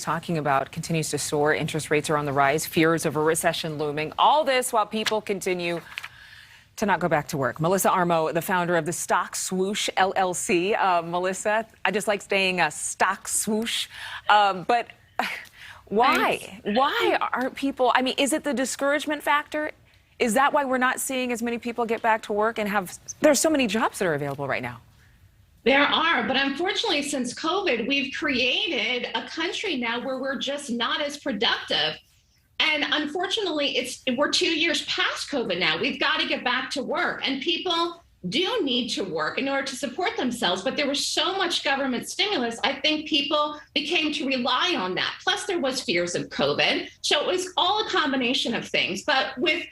talking about continues to soar. Interest rates are on the rise. Fears of a recession looming. All this while people continue to not go back to work. Melissa Armo, the founder of the Stock Swoosh LLC. Melissa, I just like saying Stock Swoosh. But why? Why aren't people? I mean, is it the discouragement factor? Is that why we're not seeing as many people get back to work and have? There's so many jobs that are available right now. There are, but unfortunately, since COVID, we've created a country now where we're just not as productive. And unfortunately, we're 2 years past COVID now. We've got to get back to work. And people do need to work in order to support themselves. But there was so much government stimulus, I think people became to rely on that. Plus, there was fears of COVID. So it was all a combination of things. But with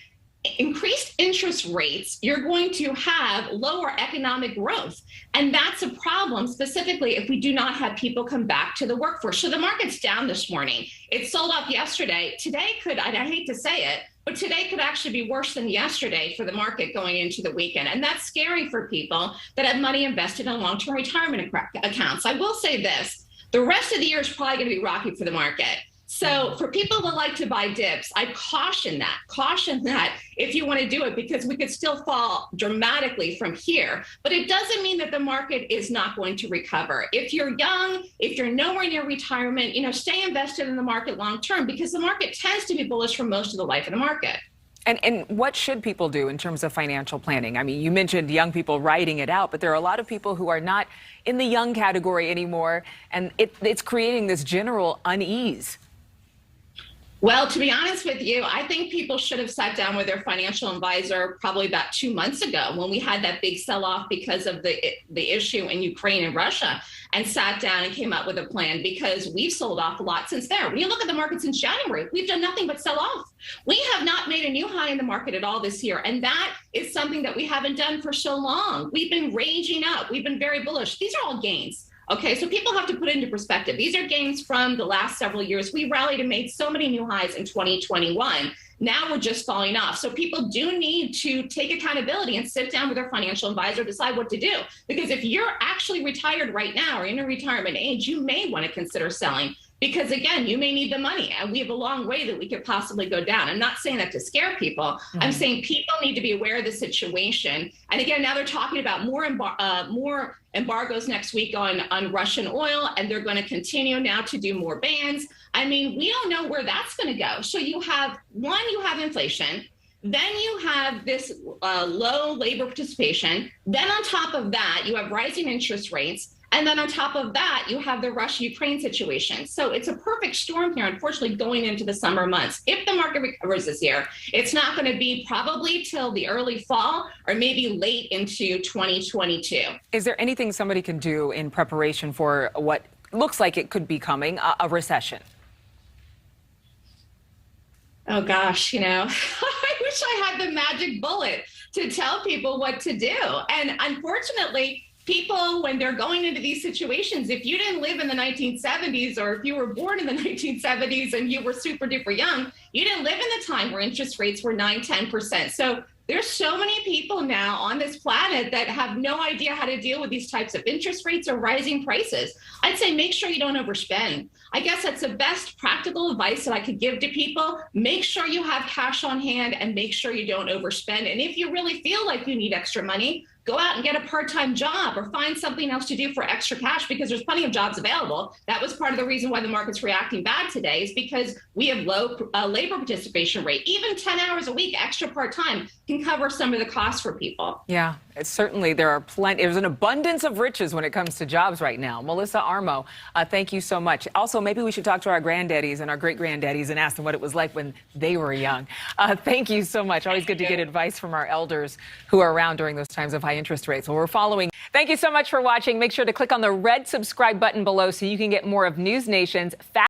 increased interest rates, you're going to have lower economic growth. And that's a problem, specifically if we do not have people come back to the workforce. So the market's down this morning. It sold off yesterday. Today could, I hate to say it, but today could actually be worse than yesterday for the market going into the weekend. And that's scary for people that have money invested in long-term retirement accounts. I will say this, the rest of the year is probably going to be rocky for the market. So for people that like to buy dips, I caution that if you want to do it, because we could still fall dramatically from here. But it doesn't mean that the market is not going to recover. If you're young, if you're nowhere near retirement, stay invested in the market long term, because the market tends to be bullish for most of the life of the market. And what should people do in terms of financial planning? I mean, you mentioned young people writing it out, but there are a lot of people who are not in the young category anymore, and it's creating this general unease. Well, to be honest with you, I think people should have sat down with their financial advisor probably about 2 months ago when we had that big sell-off because of the issue in Ukraine and Russia, and sat down and came up with a plan, because we've sold off a lot since there. When you look at the market since January, we've done nothing but sell off. We have not made a new high in the market at all this year. And that is something that we haven't done for so long. We've been raging up. We've been very bullish. These are all gains. Okay, so people have to put it into perspective. These are gains from the last several years. We rallied and made so many new highs in 2021. Now we're just falling off. So people do need to take accountability and sit down with their financial advisor, decide what to do. Because if you're actually retired right now or in a retirement age, you may want to consider selling. Because again, you may need the money, and we have a long way that we could possibly go down. I'm not saying that to scare people. Mm-hmm. I'm saying people need to be aware of the situation. And again, now they're talking about more embargoes next week on Russian oil, and they're going to continue now to do more bans. I mean, we don't know where that's going to go. So you have inflation. Then you have this low labor participation. Then on top of that, you have rising interest rates. And then on top of that, you have the Russia-Ukraine situation. So it's a perfect storm here, unfortunately, going into the summer months. If the market recovers this year, it's not going to be probably till the early fall or maybe late into 2022. Is there anything somebody can do in preparation for what looks like it could be coming, a recession? Oh, gosh, I wish I had the magic bullet to tell people what to do. And unfortunately, people, when they're going into these situations, if you didn't live in the 1970s, or if you were born in the 1970s and you were super duper young, you didn't live in the time where interest rates were 9–10%. So there's so many people now on this planet that have no idea how to deal with these types of interest rates or rising prices. I'd say make sure you don't overspend. I guess that's the best practical advice that I could give to people. Make sure you have cash on hand and make sure you don't overspend. And if you really feel like you need extra money, go out and get a part-time job or find something else to do for extra cash, because there's plenty of jobs available. That was part of the reason why the market's reacting bad today, is because we have low labor participation rate. Even 10 hours a week extra part-time can cover some of the costs for people. Yeah, it's certainly, there's an abundance of riches when it comes to jobs right now. Melissa Armo, thank you so much. Also, maybe we should talk to our granddaddies and our great-granddaddies and ask them what it was like when they were young. Thank you so much. Always good to get advice from our elders who are around during those times of high interest rates. Well, we're following. Thank you so much for watching. Make sure to click on the red subscribe button below so you can get more of News Nation's